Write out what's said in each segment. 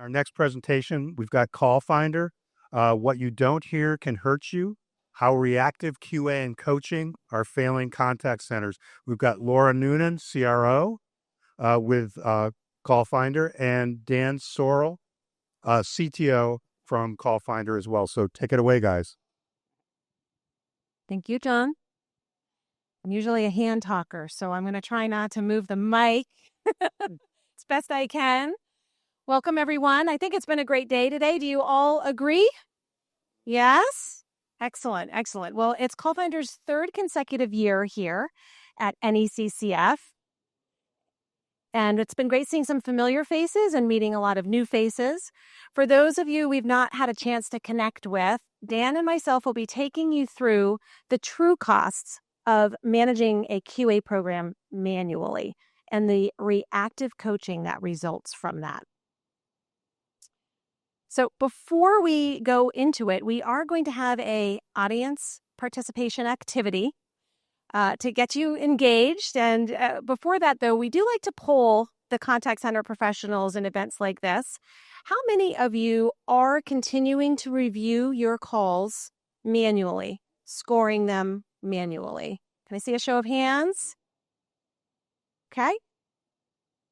Our next presentation, we've got CallFinder. What you don't hear can hurt you. How reactive QA and coaching are failing contact centers. We've got Laura Noonan, CRO, with CallFinder, and Dan Sorrell, CTO from CallFinder as well. So take it away, guys. Thank you, John. I'm usually a hand talker, so I'm going to try not to move the mic as best I can. Welcome, everyone. I think it's been a great day today. Do you all agree? Yes? Excellent, excellent. Well, it's CallFinder's third consecutive year here at NECCF. And it's been great seeing some familiar faces and meeting a lot of new faces. For those of you we've not had a chance to connect with, Dan and myself will be taking you through the true costs of managing a QA program manually and the reactive coaching that results from that. So before we go into it, we are going to have an audience participation activity to get you engaged. And before that, though, we do like to poll the contact center professionals in events like this. How many of you are continuing to review your calls manually, scoring them manually? Can I see a show of hands? Okay.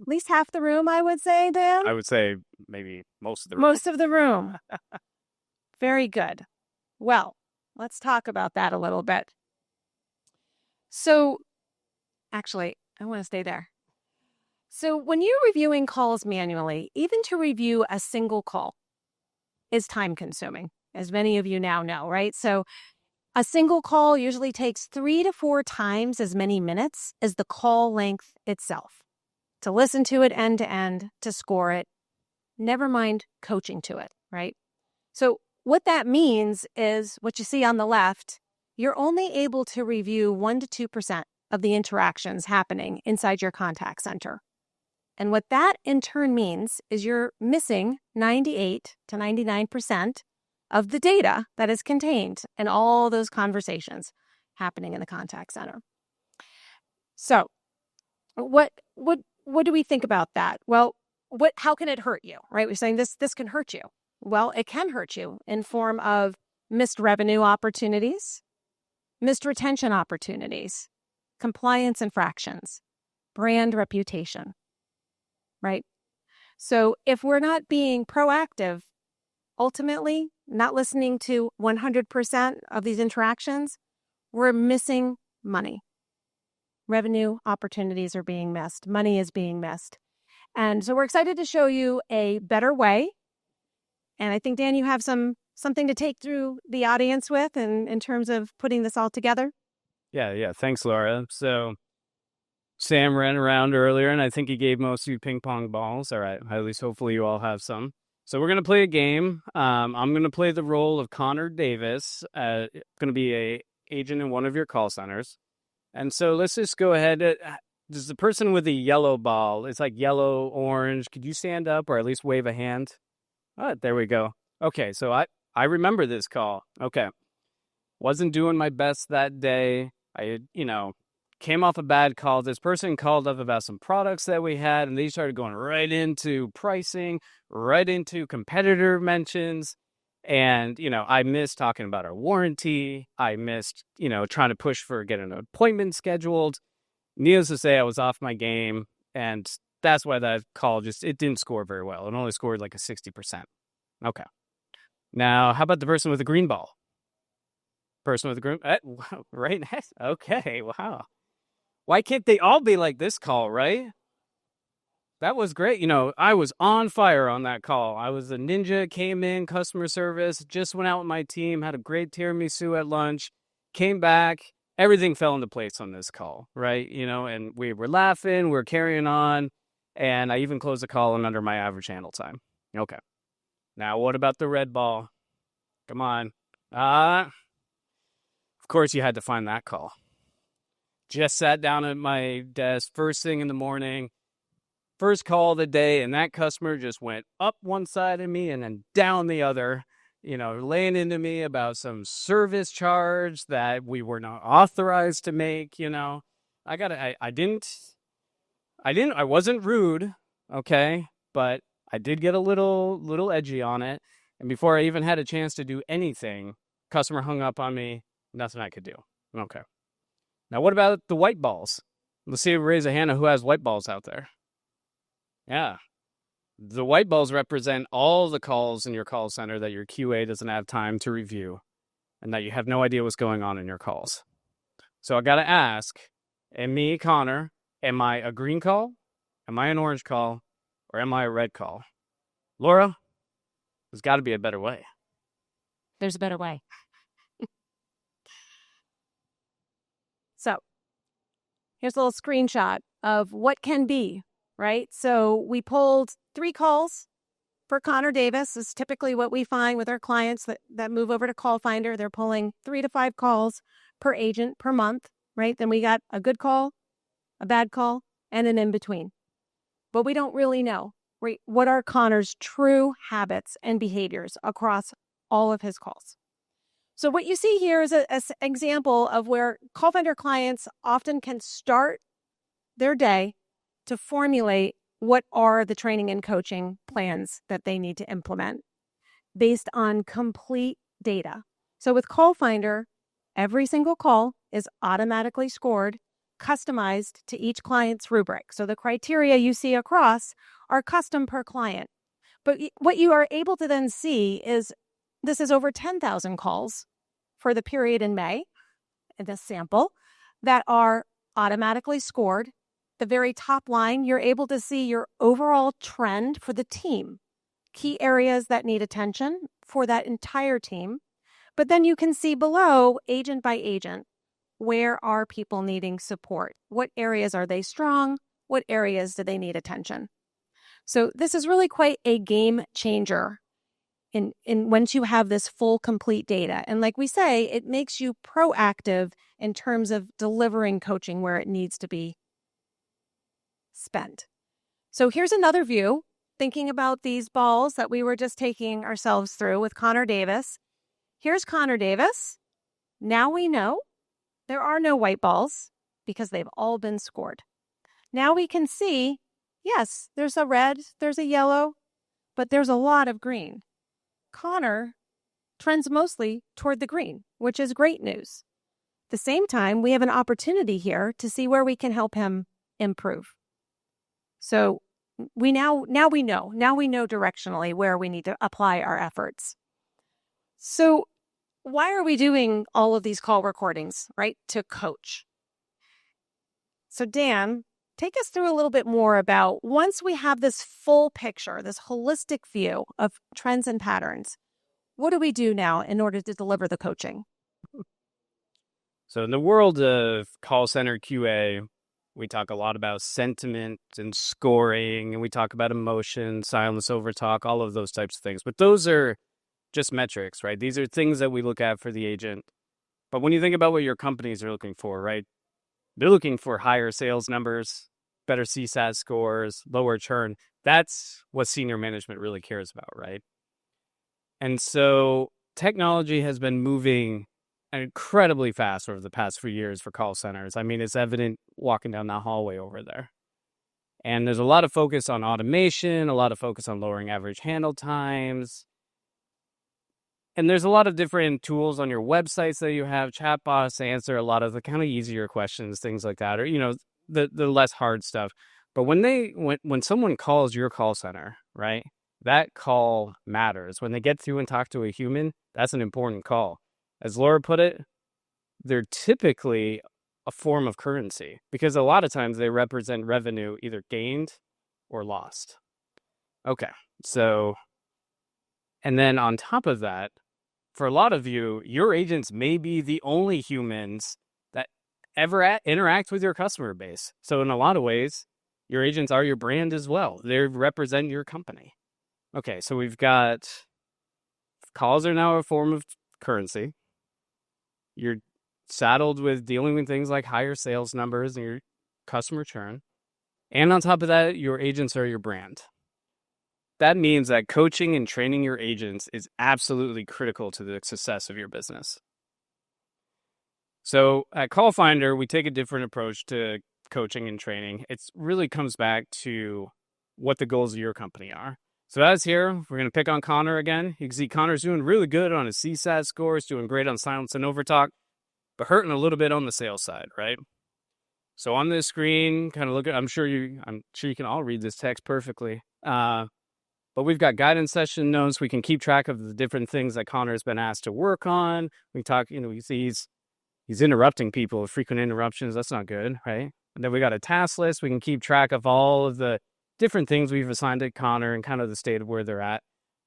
At least half the room, I would say, Dan. I would say maybe most of the room. Most of the room. Very good. Well, let's talk about that a little bit. So, actually, I want to stay there. So when you're reviewing calls manually, even to review a single call is time consuming, as many of you now know, right? So a single call usually takes 3 to 4 times as many minutes as the call length itself. To listen to it end to end, to score it, never mind coaching to it, right? So what that means is what you see on the left, you're only able to review 1 to 2% of the interactions happening inside your contact center. And what that in turn means is you're missing 98 to 99% of the data that is contained in all those conversations happening in the contact center. So what do we think about that? Well, how can it hurt you, right? We're saying this can hurt you. Well, it can hurt you in form of missed revenue opportunities, missed retention opportunities, compliance infractions, brand reputation, right? So if we're not being proactive, ultimately not listening to 100% of these interactions, we're missing money. Revenue opportunities are being missed. Money is being missed. And so we're excited to show you a better way. And I think, Dan, you have something to take through the audience with in terms of putting this all together. Yeah. Thanks, Laura. So Sam ran around earlier, and I think he gave most of you ping pong balls. All right. At least hopefully you all have some. So we're going to play a game. I'm going to play the role of Connor Davis. Going to be a agent in one of your call centers. And so let's just go ahead. Does the person with the yellow ball, it's like yellow, orange, could you stand up or at least wave a hand? Oh, there we go. Okay, so I remember this call. Okay. Wasn't doing my best that day. I came off a bad call. This person called up about some products that we had, and they started going right into pricing, right into competitor mentions. And, I missed talking about our warranty. I missed, trying to push for getting an appointment scheduled. Needless to say, I was off my game. And that's why that call it didn't score very well. It only scored like a 60%. Okay. Now, how about the person with the green ball? Person with the green, right? Okay. Wow. Why can't they all be like this call, right? That was great. I was on fire on that call. I was a ninja, came in, customer service, just went out with my team, had a great tiramisu at lunch, came back. Everything fell into place on this call, right? And we were laughing, we were carrying on, and I even closed the call in under my average handle time. Okay. Now, what about the red ball? Come on. Of course, you had to find that call. Just sat down at my desk first thing in the morning. First call of the day, and that customer just went up one side of me and then down the other, laying into me about some service charge that we were not authorized to make, I wasn't rude, okay, but I did get a little edgy on it. And before I even had a chance to do anything, customer hung up on me. Nothing I could do. Okay. Now, what about the white balls? Let's see, raise a hand of who has white balls out there. Yeah. The white balls represent all the calls in your call center that your QA doesn't have time to review and that you have no idea what's going on in your calls. So I got to ask, and me, Connor, am I a green call? Am I an orange call? Or am I a red call? Laura, there's got to be a better way. There's a better way. So here's a little screenshot of what can be, right? So we pulled 3 calls for Connor Davis. This is typically what we find with our clients that move over to CallFinder. They're pulling 3 to 5 calls per agent per month, right? Then we got a good call, a bad call, and an in-between. But we don't really know, right, what are Connor's true habits and behaviors across all of his calls. So what you see here is an example of where CallFinder clients often can start their day to formulate what are the training and coaching plans that they need to implement based on complete data. So with CallFinder, every single call is automatically scored, customized to each client's rubric. So the criteria you see across are custom per client. But what you are able to then see is this is over 10,000 calls for the period in May, in this sample, that are automatically scored. The very top line, you're able to see your overall trend for the team, key areas that need attention for that entire team. But then you can see below, agent by agent, where are people needing support? What areas are they strong? What areas do they need attention? So this is really quite a game changer in once you have this full, complete data. And like we say, it makes you proactive in terms of delivering coaching where it needs to be spent. So here's another view, thinking about these balls that we were just taking ourselves through with Connor Davis. Here's Connor Davis. Now we know there are no white balls because they've all been scored. Now we can see, yes, there's a red, there's a yellow, but there's a lot of green. Connor trends mostly toward the green, which is great news. At the same time, we have an opportunity here to see where we can help him improve. So now we know directionally where we need to apply our efforts. So why are we doing all of these call recordings, right? To coach. So Dan, take us through a little bit more about once we have this full picture, this holistic view of trends and patterns, what do we do now in order to deliver the coaching? So in the world of call center QA, we talk a lot about sentiment and scoring, and we talk about emotion, silence over talk, all of those types of things. But those are just metrics, right? These are things that we look at for the agent. But when you think about what your companies are looking for, right? They're looking for higher sales numbers, better CSAT scores, lower churn. That's what senior management really cares about, right? And so technology has been moving incredibly fast over the past few years for call centers. I mean, it's evident walking down that hallway over there. And there's a lot of focus on automation, a lot of focus on lowering average handle times. And there's a lot of different tools on your websites that you have, chatbots to answer a lot of the kind of easier questions, things like that, or, you know, the less hard stuff. But when someone calls your call center, right, that call matters. When they get through and talk to a human, that's an important call. As Laura put it, they're typically a form of currency because a lot of times they represent revenue either gained or lost. Okay, so, and then on top of that, for a lot of you, your agents may be the only humans that ever interact with your customer base. So in a lot of ways, your agents are your brand as well. They represent your company. Okay, so we've got calls are now a form of currency. You're saddled with dealing with things like higher sales numbers and your customer churn. And on top of that, your agents are your brand. That means that coaching and training your agents is absolutely critical to the success of your business. So at CallFinder, we take a different approach to coaching and training. It really comes back to what the goals of your company are. So as here, we're going to pick on Connor again. You can see Connor's doing really good on his CSAT scores, doing great on silence and overtalk, but hurting a little bit on the sales side, right? So on this screen, kind of look at, I'm sure you can all read this text perfectly. But we've got guidance session notes. We can keep track of the different things that Connor's been asked to work on. We talk, we see he's interrupting people with frequent interruptions. That's not good, right? And then we got a task list. We can keep track of all of the different things we've assigned to Connor and kind of the state of where they're at.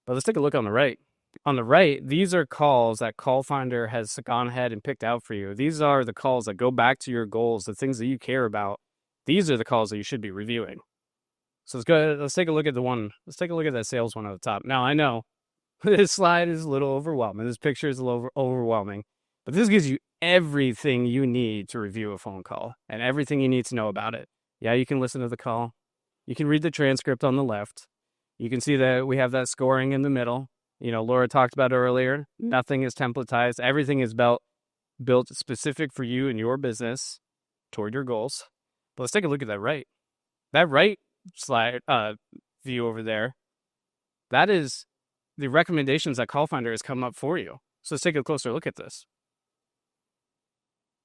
But let's take a look on the right. On the right, these are calls that CallFinder has gone ahead and picked out for you. These are the calls that go back to your goals, the things that you care about. These are the calls that you should be reviewing. So let's take a look at let's take a look at that sales one at the top. Now, I know this slide is a little overwhelming. This picture is a little overwhelming, but this gives you everything you need to review a phone call and everything you need to know about it. Yeah, you can listen to the call. You can read the transcript on the left. You can see that we have that scoring in the middle. Laura talked about earlier, nothing is templatized. Everything is built specific for you and your business toward your goals. But let's take a look at that right. That right slide view over there, that is the recommendations that CallFinder has come up for you. So let's take a closer look at this.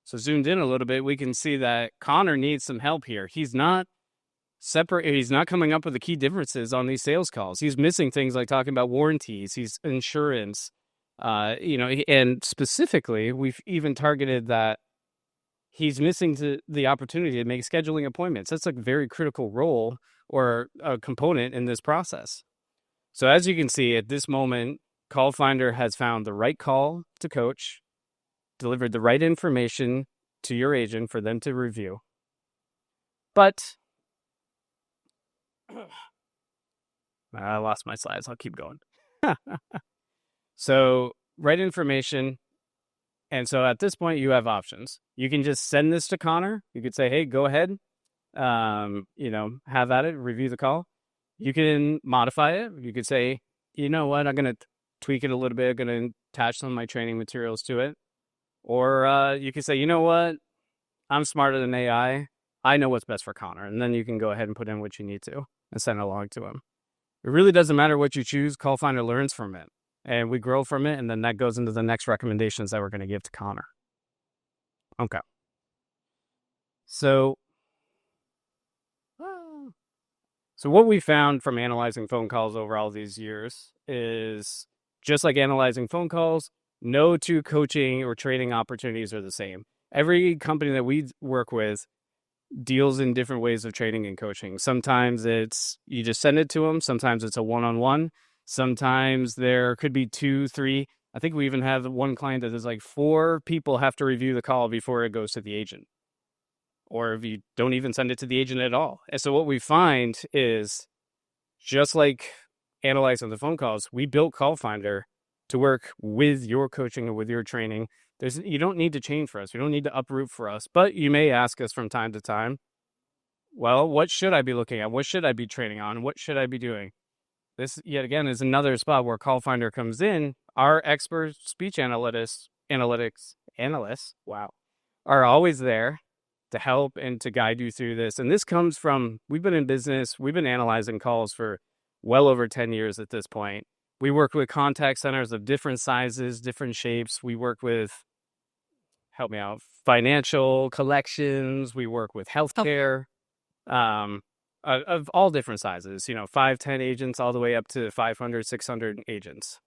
So zoomed in a little bit, we can see that Connor needs some help here. He's not coming up with the key differences on these sales calls. He's missing things like talking about warranties, he's insurance, and specifically, we've even targeted that he's missing the opportunity to make scheduling appointments. That's a very critical role or a component in this process. So as you can see, at this moment, CallFinder has found the right call to coach, delivered the right information to your agent for them to review. But I lost my slides. I'll keep going. So right information. And so at this point, you have options. You can just send this to Connor. You could say, hey, go ahead, have at it, review the call. You can modify it. You could say, you know what, I'm going to tweak it a little bit. I'm going to attach some of my training materials to it. Or you could say, you know what, I'm smarter than AI. I know what's best for Connor. And then you can go ahead and put in what you need to and send it along to him. It really doesn't matter what you choose. CallFinder learns from it. And we grow from it, and then that goes into the next recommendations that we're going to give to Connor. Okay. So what we found from analyzing phone calls over all these years is just like analyzing phone calls, no two coaching or training opportunities are the same. Every company that we work with deals in different ways of training and coaching. Sometimes it's you just send it to them. Sometimes it's a one-on-one. Sometimes there could be 2, 3. I think we even have one client that is like 4 people have to review the call before it goes to the agent. Or if you don't even send it to the agent at all. And so what we find is just like analyzing the phone calls, we built CallFinder to work with your coaching or with your training. You don't need to change for us. You don't need to uproot for us. But you may ask us from time to time, well, what should I be looking at? What should I be training on? What should I be doing? This, yet again, is another spot where CallFinder comes in. Our expert speech analytics analysts, are always there to help and to guide you through this. And this comes from, we've been in business, we've been analyzing calls for well over 10 years at this point. We work with contact centers of different sizes, different shapes. We work with, help me out, financial collections. We work with healthcare. Of all different sizes, 5, 10 agents all the way up to 500, 600 agents.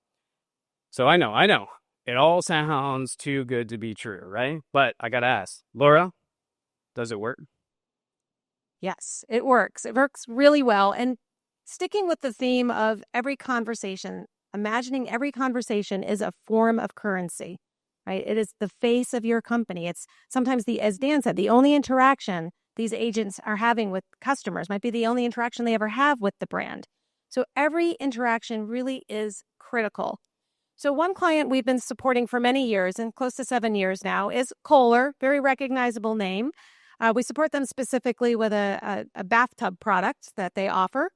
So I know, it all sounds too good to be true, right? But I got to ask, Laura, does it work? Yes, it works. It works really well. And sticking with the theme of every conversation, imagining every conversation is a form of currency, right? It is the face of your company. It's sometimes as Dan said, the only interaction these agents are having with customers might be the only interaction they ever have with the brand. So every interaction really is critical. So one client we've been supporting for many years, and close to 7 years now, is Kohler, very recognizable name. We support them specifically with a bathtub product that they offer.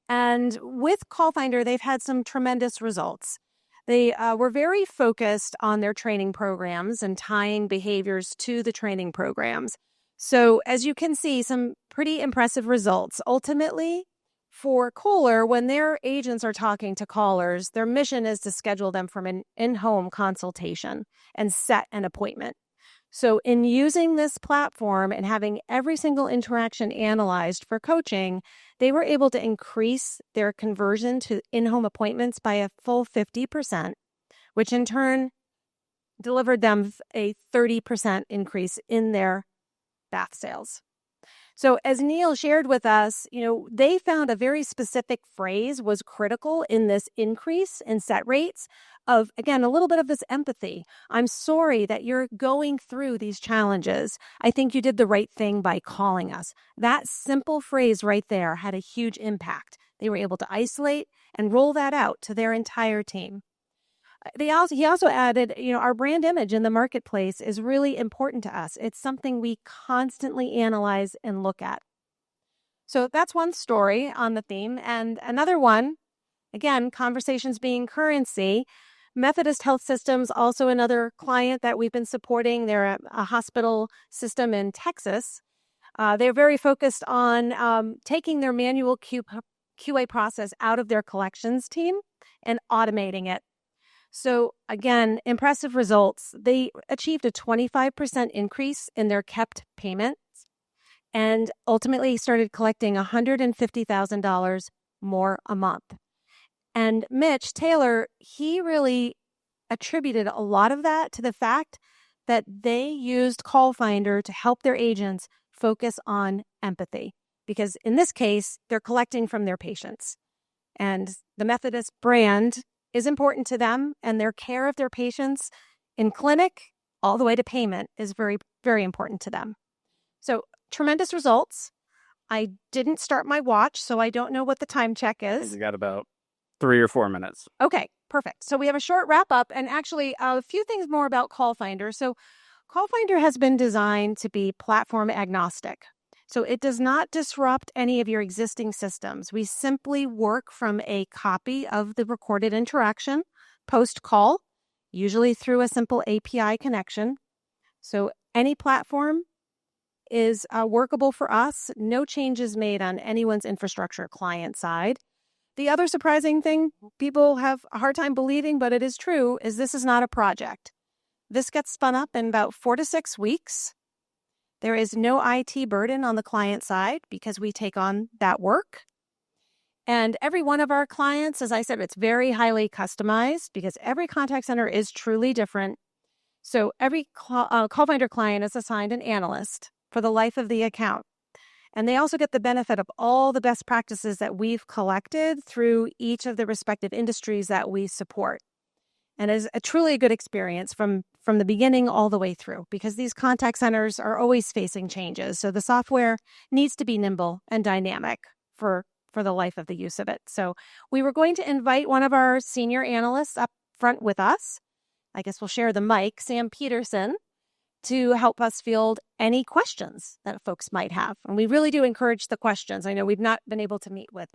And with CallFinder, they've had some tremendous results. They were very focused on their training programs and tying behaviors to the training programs. So as you can see, some pretty impressive results. Ultimately, For Kohler, when their agents are talking to callers, their mission is to schedule them for an in-home consultation and set an appointment. So in using this platform and having every single interaction analyzed for coaching, they were able to increase their conversion to in-home appointments by a full 50%, which in turn delivered them a 30% increase in their bath sales. So as Neil shared with us, they found a very specific phrase was critical in this increase in set rates of, again, a little bit of this empathy. I'm sorry that you're going through these challenges. I think you did the right thing by calling us. That simple phrase right there had a huge impact. They were able to isolate and roll that out to their entire team. He also added, our brand image in the marketplace is really important to us. It's something we constantly analyze and look at. So that's one story on the theme. And another one, again, conversations being currency. Methodist Health System's also another client that we've been supporting. They're a hospital system in Texas. They're very focused on taking their manual QA process out of their collections team and automating it. So again, impressive results. They achieved a 25% increase in their kept payments and ultimately started collecting $150,000 more a month. And Mitch Taylor, he really attributed a lot of that to the fact that they used CallFinder to help their agents focus on empathy. Because in this case, they're collecting from their patients. And the Methodist brand is important to them, and their care of their patients in clinic all the way to payment is very, very important to them. So tremendous results. I didn't start my watch, so I don't know what the time check is. You got about 3 or 4 minutes. Okay, perfect. So we have a short wrap up and actually a few things more about CallFinder. So CallFinder has been designed to be platform agnostic. So it does not disrupt any of your existing systems. We simply work from a copy of the recorded interaction post-call, usually through a simple API connection. So any platform is workable for us. No changes made on anyone's infrastructure client side. The other surprising thing people have a hard time believing, but it is true, is this is not a project. This gets spun up in about 4 to 6 weeks. There is no IT burden on the client side because we take on that work. And every one of our clients, as I said, it's very highly customized because every contact center is truly different. So every CallFinder client is assigned an analyst for the life of the account. And they also get the benefit of all the best practices that we've collected through each of the respective industries that we support. And it's a truly good experience from the beginning all the way through because these contact centers are always facing changes. So the software needs to be nimble and dynamic for the life of the use of it. So we were going to invite one of our senior analysts up front with us. I guess we'll share the mic, Sam Peterson, to help us field any questions that folks might have. And we really do encourage the questions. I know we've not been able to meet with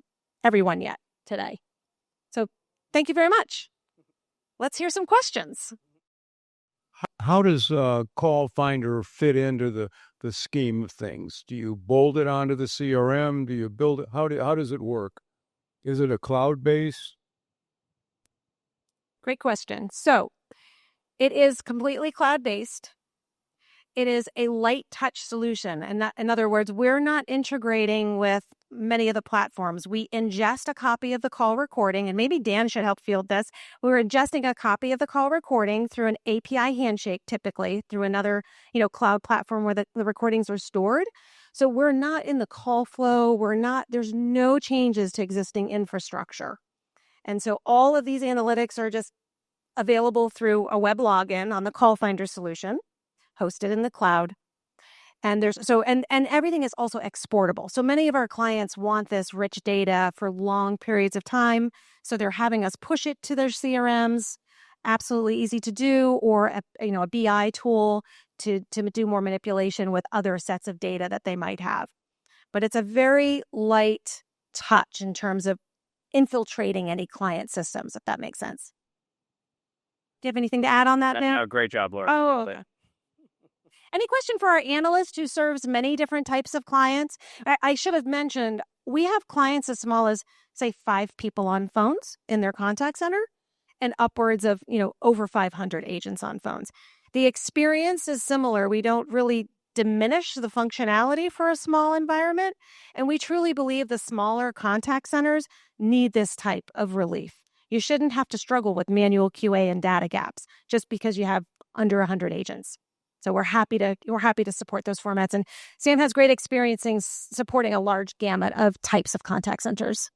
everyone yet today. So thank you very much. Let's hear some questions. How does CallFinder fit into the scheme of things? Do you bolt it onto the CRM? Do you build it? How does it work? Is it a cloud-based? Great question. So it is completely cloud-based. It is a light touch solution. And in other words, we're not integrating with many of the platforms. We ingest a copy of the call recording, and maybe Dan should help field this. We're ingesting a copy of the call recording through an API handshake, typically through another, cloud platform where the recordings are stored. So we're not in the call flow. There's no changes to existing infrastructure. And so all of these analytics are just available through a web login on the CallFinder solution, hosted in the cloud. And everything is also exportable. So many of our clients want this rich data for long periods of time. So they're having us push it to their CRMs, absolutely easy to do, or a BI tool to do more manipulation with other sets of data that they might have. But it's a very light touch in terms of infiltrating any client systems, if that makes sense. Do you have anything to add on that, Dan? No, great job, Laura. Oh, Any question for our analyst who serves many different types of clients? I should have mentioned, we have clients as small as, say, 5 people on phones in their contact center and upwards of, over 500 agents on phones. The experience is similar. We don't really diminish the functionality for a small environment, and we truly believe the smaller contact centers need this type of relief. You shouldn't have to struggle with manual QA and data gaps just because you have under 100 agents. So we're happy to support those formats. And Sam has great experience in supporting a large gamut of types of contact centers.